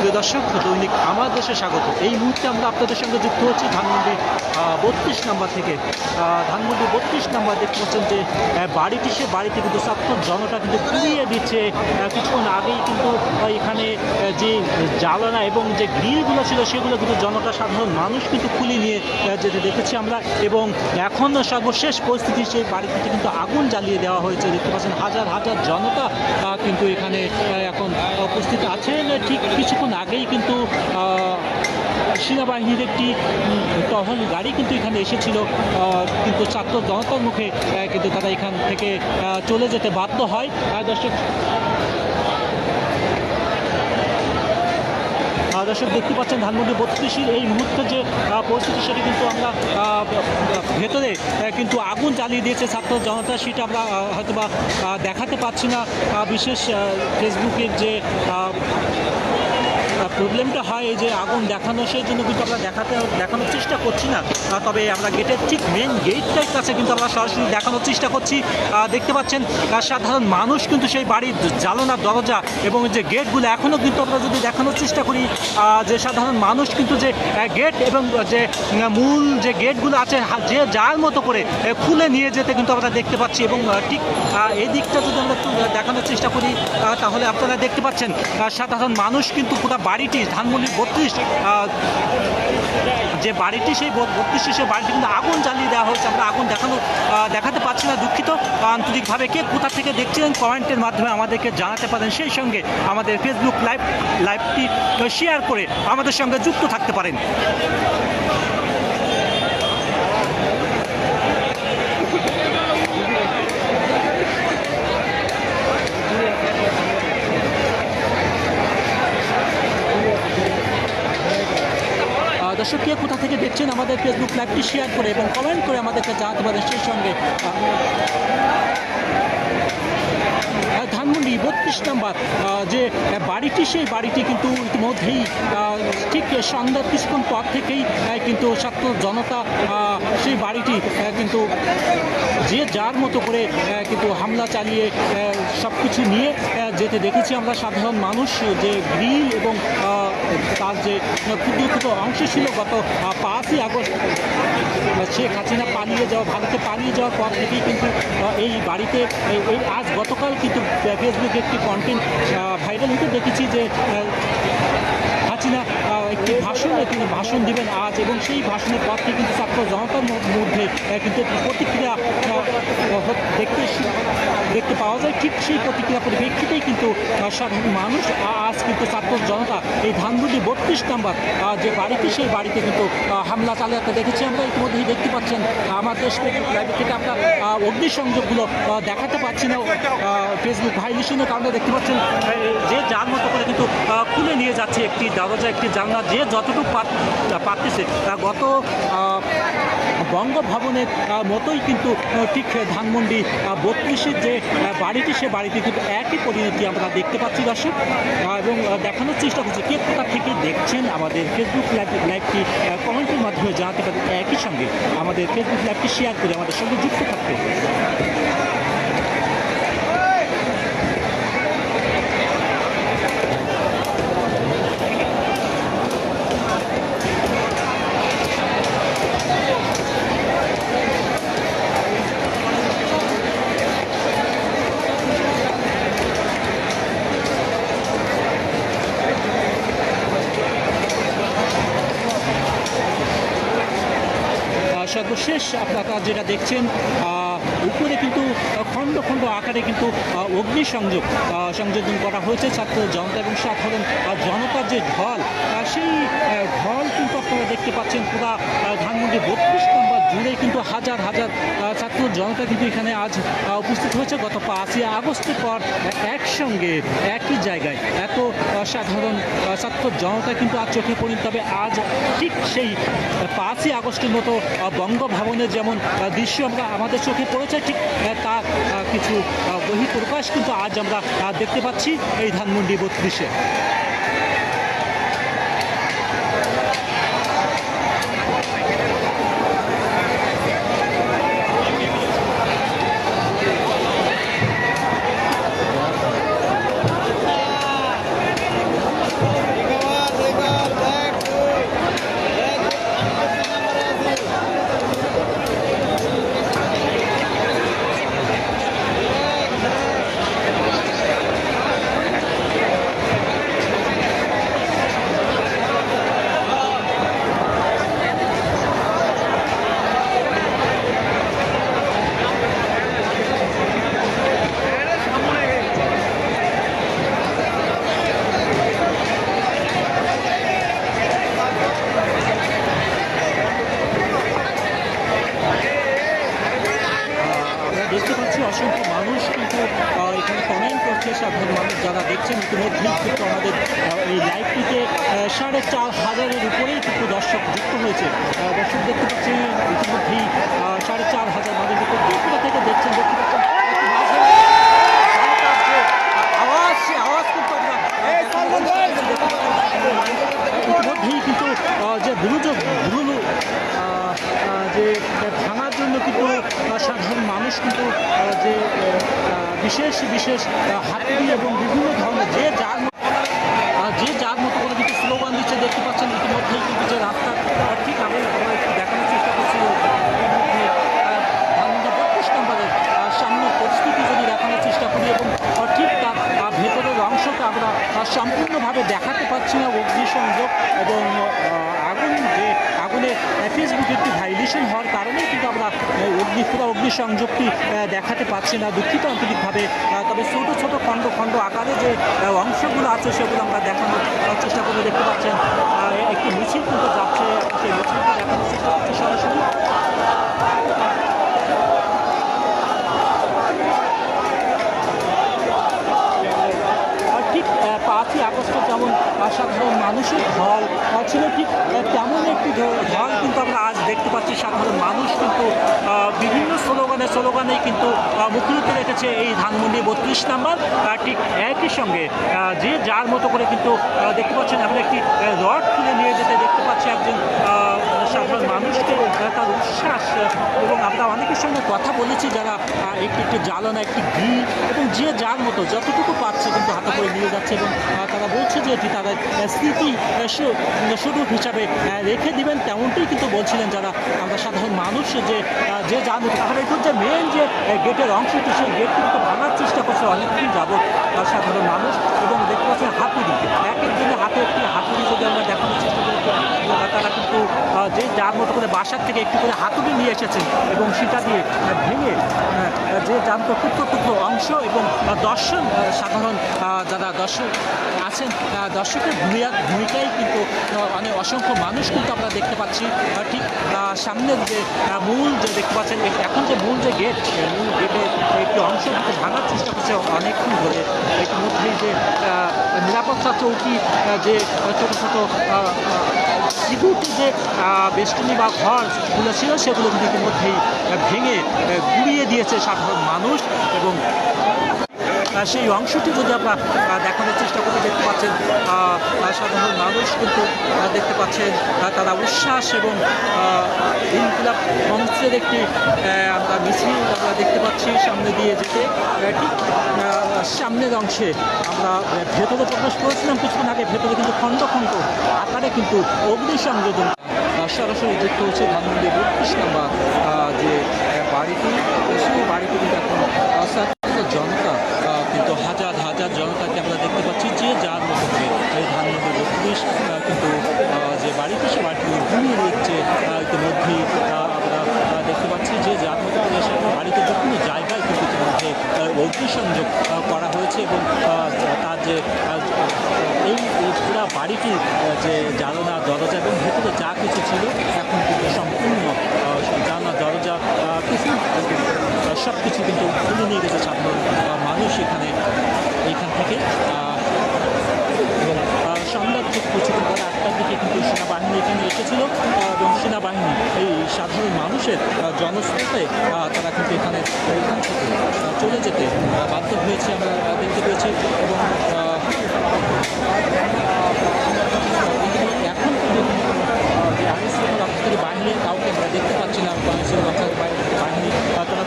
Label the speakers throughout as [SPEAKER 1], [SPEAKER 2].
[SPEAKER 1] প্রিয় দর্শক, দৈনিক আমার দেশে স্বাগত। এই মুহূর্তে আমরা আপনাদের সঙ্গে যুক্ত হচ্ছি ধানমন্ডি 32 নম্বর থেকে। ধানমন্ডি 32 নম্বর দেখতে পাচ্ছেন যে বাড়িটি, সে বাড়িতে কিন্তু ছাত্র জনতা কিন্তু পুড়িয়ে দিচ্ছে। কিছুক্ষণ আগেই কিন্তু এখানে যে জ্বালানা এবং যে গ্রিলগুলো ছিল সেগুলো কিন্তু জনতা, সাধারণ মানুষ কিন্তু খুলে নিয়ে যেতে দেখেছি আমরা। এবং এখন সর্বশেষ পরিস্থিতি, সেই বাড়িটিতে কিন্তু আগুন জ্বালিয়ে দেওয়া হয়েছে। দেখতে পাচ্ছেন হাজার হাজার জনতা কিন্তু এখানে এখন উপস্থিত আছেন। ঠিক কিছুক্ষণ আগেই কিন্তু সেনাবাহিনীর একটি টহল গাড়ি কিন্তু এখানে এসেছিল, কিন্তু ছাত্র জনতার মুখে কিন্তু তারা এখান থেকে চলে যেতে বাধ্য হয়। দর্শক দেখতে পাচ্ছেন ধানমন্ডি 32 এই মুহূর্তে যে পরিস্থিতি, সেটি কিন্তু আমরা ভেতরে কিন্তু আগুন জ্বালিয়ে দিয়েছে ছাত্র জনতা, সেটা আমরা হয়তোবা দেখাতে পাচ্ছি না। বিশেষ ফেসবুকের যে প্রবলেমটা হয়, এই যে আগুন দেখানো, সেই জন্য কিন্তু আমরা দেখানোর চেষ্টা করছি না। তবে আমরা গেটের ঠিক মেন গেটটার কাছে কিন্তু আমরা সরাসরি দেখানোর চেষ্টা করছি। দেখতে পাচ্ছেন সাধারণ মানুষ কিন্তু সেই বাড়ির জানালার দরজা এবং যে গেটগুলো এখনও কিন্তু আমরা যদি দেখানোর চেষ্টা করি, যে সাধারণ মানুষ কিন্তু যে গেট এবং যে মূল যে গেটগুলো আছে, যে যার মতো করে খুলে নিয়ে যেতে কিন্তু আমরা দেখতে পাচ্ছি। এবং ঠিক এই দিকটা যদি আমরা একটু দেখানোর চেষ্টা করি, তাহলে আপনারা দেখতে পাচ্ছেন সাধারণ মানুষ কিন্তু পুরো বাড়িটি, ধানমন্ডি 32 যে বাড়িটি, সেই 32 সেই বাড়িটি কিন্তু আগুন জ্বালিয়ে দেওয়া হয়েছে। আমরা আগুন দেখাতে পারছি না, দুঃখিত। আন্তরিকভাবে কে কোথা থেকে দেখছিলেন কমেন্টের মাধ্যমে আমাদেরকে জানাতে পারেন। সেই সঙ্গে আমাদের ফেসবুক লাইভটি শেয়ার করে আমাদের সঙ্গে যুক্ত থাকতে পারেন। দর্শক, কে কোথা থেকে দেখছেন আমাদের ফেসবুক লাইভটি শেয়ার করে এবং কমেন্ট করে আমাদেরকে জানাতে পারেন। সেই সঙ্গে ধানমন্ডি 32 নম্বর যে বাড়িটি, সেই বাড়িটি কিন্তু ইতিমধ্যেই ঠিক সন্ধ্যার কিছুক্ষণ পর থেকেই কিন্তু ছাত্র জনতা সেই বাড়িটি কিন্তু যে যার মতো করে কিন্তু হামলা চালিয়ে সব কিছু নিয়ে যেতে দেখেছি আমরা। সাধারণ মানুষ যে গ্রিল এবং তার যে ক্ষুদ্র অংশ ছিল, গত 5ই আগস্ট শেখ হাসিনা ভারতে পালিয়ে যাওয়ার পর থেকেই কিন্তু এই বাড়িতে আজ গতকাল কিন্তু ফেসবুকে একটি কন্টেন্ট ভাইরাল হতে দেখেছি যে হাসিনা একটি তিনি ভাষণ দিবেন আজ, এবং সেই ভাষণের পর থেকে কিন্তু ছাত্র জনতার মধ্যে কিন্তু প্রতিক্রিয়া দেখতে পাওয়া যায়। ঠিক সেই প্রতিক্রিয়া পরিপ্রেক্ষিতেই কিন্তু সাধারণ মানুষ আজ কিন্তু ছাত্র জনতা এই ধানমন্ডি 32 নম্বর যে বাড়িটি, সেই বাড়িতে কিন্তু হামলা চালাতে দেখেছি আমরা। ইতিমধ্যেই দেখতে পাচ্ছেন আমাদের ফেসবুক লাইভ থেকে আমরা অগ্নিসংযোগগুলো দেখাতে পারছি না ফেসবুক ভাইলেশনের কারণে। দেখতে পাচ্ছেন যে যার মতো করে কিন্তু খুলে নিয়ে যাচ্ছে একটি দরজা, একটি জানলা, যে যতটুকু পারতেছে। গত বঙ্গভবনের মতোই কিন্তু ঠিক ধানমন্ডি 32 যে বাড়িটি, সে বাড়িটি কিন্তু একই পরিণতি আমরা দেখতে পাচ্ছি দর্শক। এবং দেখানোর চেষ্টা করছি, কে কোথা থেকে দেখছেন আমাদের ফেসবুক লাইভটি কমেন্টের মাধ্যমে জানাতে পারেন। একই সঙ্গে আমাদের ফেসবুক লাইভটি শেয়ার করে আমাদের সঙ্গে যুক্ত থাকতে। সর্বশেষ আপনারা যেটা দেখছেন, উপরে কিন্তু খণ্ড খণ্ড আকারে কিন্তু সংযোজন করা হয়েছে ছাত্র জনতা এবং সাধারণ জনতার যে ঢল, সেই ঢল কিন্তু আপনারা দেখতে পাচ্ছেন পুরা ধানমন্ডি 32 নম্বর জুড়ে কিন্তু হাজার হাজার ছাত্র জনতা কিন্তু এখানে আজ উপস্থিত হয়েছে। গত 5ই আগস্টের পর একসঙ্গে একই জায়গায় এত সাধারণ ছাত্র জনতা কিন্তু আজ চোখে পড়েন। তবে আজ ঠিক সেই 5ই আগস্টের মতো বঙ্গভবনে যেমন দৃশ্য আমাদের চোখে পড়েছে, ঠিক তার কিছু বহিঃপ্রকাশ কিন্তু আজ আমরা দেখতে পাচ্ছি এই ধানমন্ডি 32-এ। ইতিমধ্যেই কিন্তু আমাদের এই লাইভটিতে 4,500-এর উপরেই কিন্তু দর্শক যুক্ত হয়েছে। দর্শক দেখতে পাচ্ছি ইতিমধ্যেই 4,500 মানুষ ত্রিপুরা থেকে দেখছেন, দেখতে পাচ্ছেন আওয়াজ, সে আওয়াজ কিন্তু আমরা ইতিমধ্যেই কিন্তু যে যে ভাঙার জন্য কিন্তু সাধারণ মানুষ কিন্তু যে বিশেষ বিশেষ হাতুড়ি এবং বিভিন্ন ধরনের যে যার মতো করে কিন্তু স্লোগান দিচ্ছে। দেখতে পাচ্ছেন ইতিমধ্যেই কিন্তু যে রাস্তা ঠিক আমরা একটু দেখানোর চেষ্টা করছি ধানমন্ডি 32 নম্বরের সামনের পরিস্থিতি যদি দেখানোর চেষ্টা করি এবং ঠিক তার ভেতরের অংশটা আমরা সম্পূর্ণভাবে দেখাতে পাচ্ছি না। অগ্নিসংযোগ এবং আগুনের ফেসবুকে একটি ভাইলেশন হওয়ার কারণে কিন্তু আমরা অগ্নিসংযোগটি দেখাতে পাচ্ছি না, দুঃখিত আন্তরিকভাবে। তবে ছোটো ছোটো খণ্ড খণ্ড আকারে যে অংশগুলো আছে সেগুলো আমরা দেখানোর চেষ্টা করে দেখতে পাচ্ছেন একটি মিছিল কিন্তু যাচ্ছে, সেই মিছিলটি দেখানোর চেষ্টা করছে সরাসরি। ঠিক 5ই আগস্টে যেমন সাধারণ মানুষের ঢল ছিল, ঠিক তেমন একটি ঢল কিন্তু আমরা আজ দেখতে পাচ্ছি। সাধারণ মানুষ কিন্তু বিভিন্ন স্লোগানেই কিন্তু মুখরিত রেখেছে এই ধানমন্ডি 32 নম্বর। ঠিক একই সঙ্গে যে যার মতো করে কিন্তু দেখতে পাচ্ছেন আমরা একটি রড তুলে নিয়ে যেতে দেখতে পাচ্ছি একজন সাধারণ মানুষকে, তার উচ্ছ্বাস। এবং আমরা অনেকের সঙ্গে কথা বলেছি যারা একটি জ্বালানো, একটি ঘি এবং যে যার মতো যতটুকু পাচ্ছে কিন্তু হাতে করে নিয়ে যাচ্ছে এবং তারা বলছে যে এটি তাদের স্মৃতি স্বরূপ হিসাবে রেখে দিবেন, তেমনটাই কিন্তু বলছিলেন যারা আমরা সাধারণ মানুষ। যে যার মতো তাহলে এখন যে মেন যে গেটের অংশটি, সেই গেটটি কিন্তু ভাঙার চেষ্টা করছে অনেকদিন যাবৎ সাধারণ মানুষ। এবং দেখতে পাচ্ছেন হাতুড়ি, এক একজনের হাতে একটি হাতুড়ি যদি আমরা দেখানোর চেষ্টা করি, তারা কিন্তু যে যার মতো করে বাসার থেকে একটু করে হাতুড়ি নিয়ে এসেছেন এবং সেটা দিয়ে ভেঙে যে যার মতো টুকরো অংশ এবং সাধারণ যারা দর্শক আছেন, দর্শকের ভূমিকায় কিন্তু অসংখ্য মানুষ কিন্তু আমরা দেখতে পাচ্ছি। ঠিক সামনের যে মূল যে দেখতে পাচ্ছেন এখন যে মূল যে গেট, মূল গেটের একটি অংশ কিন্তু ভাঙার চেষ্টা করছে অনেকক্ষণ ধরে। ইতিমধ্যেই যে নিরাপত্তা চৌকি, যে ছোটো ছোটো সিকিউরিটি যে বেষ্টনী বা ঘরগুলো ছিল সেগুলো কিন্তু ইতিমধ্যেই ভেঙে গুড়িয়ে দিয়েছে সাধারণ মানুষ। এবং সেই অংশটি যদি আমরা দেখানোর চেষ্টা করে দেখতে পাচ্ছেন সাধারণ মানুষ কিন্তু দেখতে পাচ্ছেন তারা উচ্ছ্বাস এবং ইনকিলাব মঞ্চের একটি আমরা মিছিল আমরা দেখতে পাচ্ছি সামনে দিয়ে যেতে। ঠিক সামনের অংশে আমরা ভেতরে প্রবেশ করেছিলাম কিছুক্ষণ আগে, ভেতরে কিন্তু খণ্ড খণ্ড আকারে কিন্তু অগ্নিসংযোজন সরাসরি দেখতে হচ্ছে ধানমন্ডি 32 নম্বর যে বাড়িটি, সেই বাড়িটি কিন্তু এখন জনতা কিন্তু হাজার হাজার জনতাকে আমরা দেখতে পাচ্ছি যে যার মতো করে এই ধানমন্ডি 32 কিন্তু যে বাড়িটি, সে বাড়িটি ঘুমিয়ে দিচ্ছে। ইতিমধ্যেই আমরা দেখতে পাচ্ছি যে যার মতো করে সেখানে বাড়িতে যে কোনো জায়গায় কিন্তু ইতিমধ্যে অগ্নিসংযোগ করা হয়েছে এবং তার যে এই পুরা বাড়িটির যে জানালা দরজা এবং ভেতরে যা কিছু ছিল এখন কিন্তু সম্পূর্ণ জানলা দরজা কিছু সব কিছু কিন্তু তুলে নিয়ে গেছে সাধারণ মানুষ এইখান থেকে। এবং সংবাদ কিছুক্ষণ পরে 8টার দিকে কিন্তু সেনাবাহিনী এখানে এসেছিল এবং সেনাবাহিনী এই সাধারণ মানুষের জনস্রোতে তারা কিন্তু এখান থেকে চলে যেতে বাধ্য হয়েছে আমরা দেখতে পেয়েছি। এবং এখন যে আইনশৃঙ্খলা রক্ষাকারী বাহিনীর কাউকে আমরা দেখতে পাচ্ছি না। আইনশৃঙ্খলা রক্ষাকারী বাহিনী তারা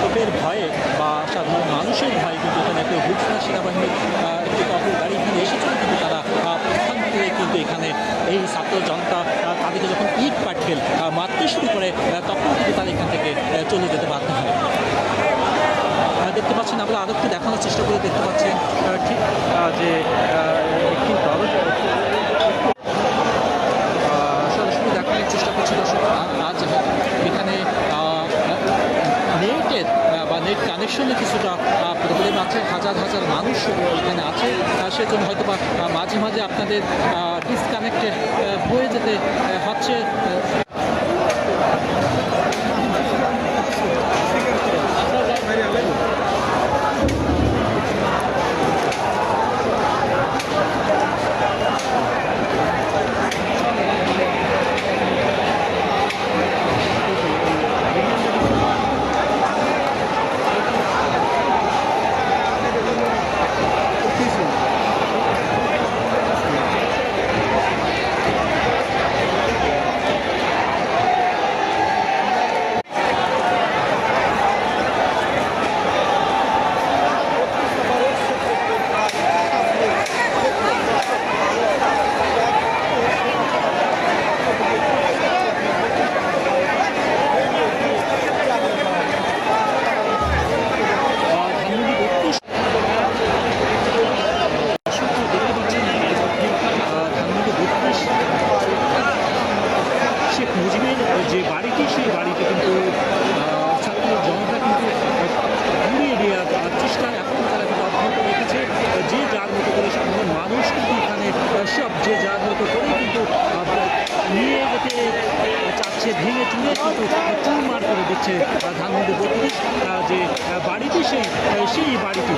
[SPEAKER 1] তোপের ভয়ে বা সাধারণ মানুষের ভয়ে কিন্তু এখানে কেউ ঘুরছে না। সেনাবাহিনীর একটি টহল গাড়ি এখানে এসেছিল কিন্তু তারা প্রধান করে কিন্তু এখানে এই ছাত্র জনতা তাদেরকে যখন ইট পাটকেল মারতে শুরু করে তখন কিন্তু তারা এখান থেকে চলে যেতে বাধ্য হয়। দেখতে পাচ্ছেন আমরা আরও একটু দেখানোর চেষ্টা করে দেখতে পাচ্ছেন ঠিক যে একটি সরাসরি দেখানোর চেষ্টা করছি দর্শক। আজ এখানে নেটের বা নেট কানেকশনে কিছুটা প্রবলেম আছে, হাজার হাজার মানুষ এখানে আছে, সেজন্য হয়তো বা মাঝে মাঝে আপনাদের ডিসকানেক্টেড হয়ে যেতে হচ্ছে। সে ভেঙে চুরে কিন্তু চুরমার করে দিচ্ছে ধানমন্ডি 32 যে বাড়িটি সেই বাড়িটি।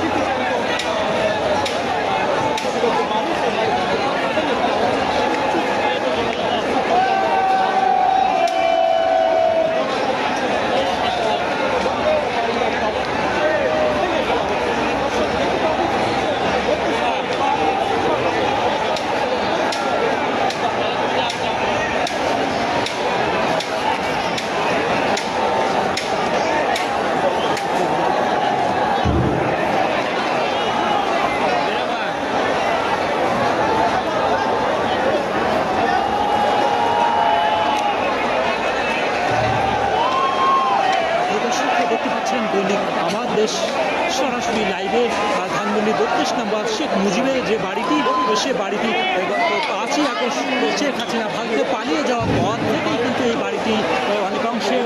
[SPEAKER 1] দেখতে পাচ্ছেন দৈনিক আমার দেশ সরাসরি লাইভে ধানমন্ডি 32 নম্বর শেখ মুজিবের যে বাড়িটি, সে বাড়িটি 5ই আগস্ট শেখ হাসিনা ভারতে পালিয়ে যাওয়ার পর থেকেই কিন্তু এই বাড়িটি অনেকাংশে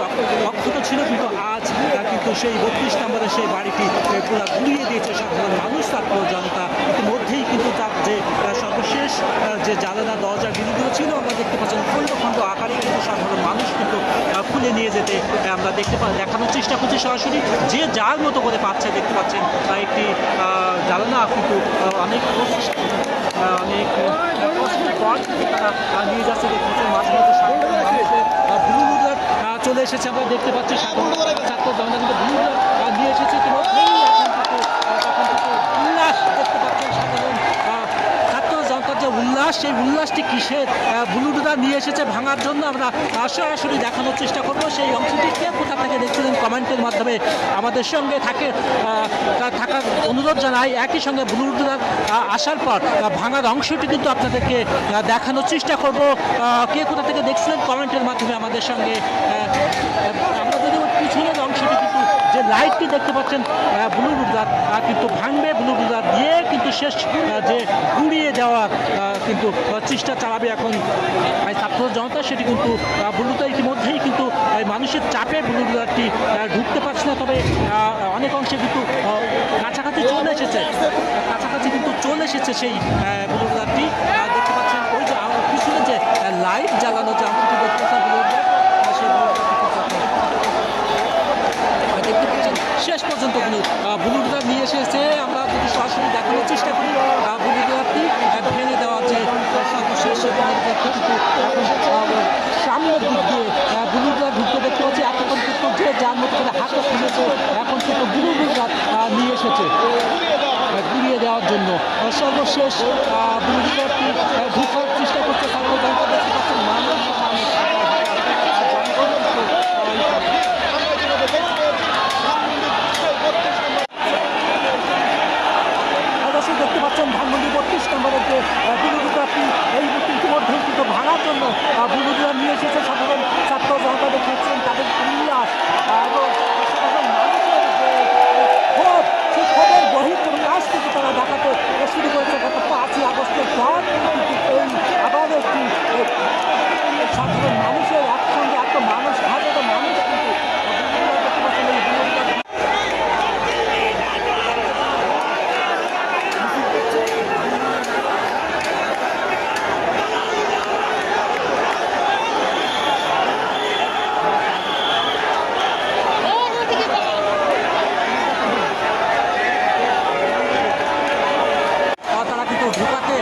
[SPEAKER 1] অক্ষত ছিল, কিন্তু আজ কিন্তু সেই 32 নম্বরের সেই বাড়িটি পুরো ঘুরিয়ে দিয়েছে সাধারণ মানুষ, ছাত্র জনতা। ইতিমধ্যেই কিন্তু তার যে সর্বশেষ যে জানালা দরজা বিরুদ্ধে ছিল, আমরা দেখতে পাচ্ছেন খণ্ড খণ্ড আকারে কিন্তু সাধারণ মানুষ কিন্তু খুলে নিয়ে যেতে আমরা দেখানোর চেষ্টা করছি সরাসরি, যে যার মতো করে পাচ্ছে। দেখতে পাচ্ছেন একটি জানালা কিন্তু অনেক কষ্টের পর তারা নিয়ে যাচ্ছে। দেখতে পাচ্ছেন মাঝে মধ্যে সাধারণ মানুষের ব্লু রুলার চলে এসেছে, আমরা দেখতে পাচ্ছি সাধারণ ছাত্র জনতা কিন্তু ব্লু রুলার নিয়ে এসেছে। ইতিমধ্যেই উল্লাস দেখতে পাচ্ছেন সাধারণ ছাত্র জনতার যে উল্লাস, সেই উল্লাসটি কিসের ব্লুডুদা নিয়ে এসেছে ভাঙার জন্য আমরা সরাসরি দেখানোর চেষ্টা করব। সেই অংশটিকে কোথা থেকে দেখছিলেন কমেন্টের মাধ্যমে আমাদের সঙ্গে থাকার অনুরোধ জানাই। একই সঙ্গে ব্লুডুদার আসার পর ভাঙার অংশটি কিন্তু আপনাদেরকে দেখানোর চেষ্টা করব। কে কোথা থেকে দেখছিলেন কমেন্টের মাধ্যমে আমাদের সঙ্গে। আমরা যদি পিছনের অংশটি কিন্তু যে লাইটটি দেখতে পাচ্ছেন ব্লুডুদার কিন্তু ভাঙবে, ব্লুডুদার দিয়ে কিন্তু শেষ যে গুড়িয়ে দেওয়ার কিন্তু চেষ্টা চালাবে এখন ছাত্র জনতা। সেটি কিন্তু ব্লুডুদার ইতিমধ্যেই কিন্তু মানুষের চাপে ব্লুডুদারটি ঢুকতে পারছে না, তবে অনেক অংশে কিন্তু কাছাকাছি চলে এসেছে সেই ব্লুডুদারটি। দেখতে পাচ্ছেন ওই যে পিছনে যে লাইট জ্বালানো যে অংশটি দেখতে পাচ্ছেন ব্লুডুদার, সেই দেখতে পাচ্ছেন শেষ পর্যন্ত ব্লুডুদার নিয়ে এসেছে। আমরা যদি সরাসরি দেখানোর চেষ্টা করি ব্লুডুদারটি ভেঙে দেওয়ার যে সর্বশেষ কিন্তু সামনের দিক দিয়ে ব্লুডুদার ঢুকতে দেখতে পাচ্ছি। এতক্ষণ কিন্তু যে যার মতো করে হাতে খুলেছে, এখন কিন্তু ব্লুডুদার নিয়ে এসেছে ঘুরিয়ে দেওয়ার জন্য। সর্বশেষ ব্লুডুদারটি ঢুকার চেষ্টা করতে ছাত্র জনতা দেখতে পাচ্ছেন মানুষ দেখতে পাচ্ছেন ধানমন্ডি 32 নম্বরের যে ব্লুডুদারটি এই ইতিমধ্যেই কিন্তু ভাঙার জন্য ব্লুডুদার নিয়ে এসেছে সাধারণ ছাত্র জনতা। দেখেছেন তাদের উল্লাস এবং সাধারণ মানুষের যে ক্ষোভ, সেই ক্ষোভের বহিঃপ্রকাশ কিন্তু তারা দেখাতে শুরু করেছে গত 5ই আগস্টের পর। কিন্তু এই আবার একটি সাধারণ মানুষের একসঙ্গে এত মানুষ, হাজারো মানুষ কিন্তু দেখতে পাচ্ছেন এই ব্লুডুদার ঢোকাতে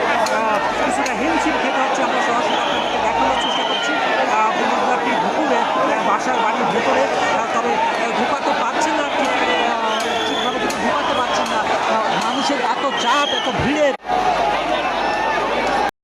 [SPEAKER 1] কিছুটা হিমশিম খেতে হচ্ছে। আমরা সরাসরি আপনাদেরকে দেখানোর চেষ্টা করছি ব্লুডুদারটি ঢুকুরে বাড়ির ভেতরে, তবে ঢোকাতে পারছেন না, ঠিকভাবে কিন্তু ঢোকাতে পারছেন না। মানুষের এত চাপ, এত ভিড়ের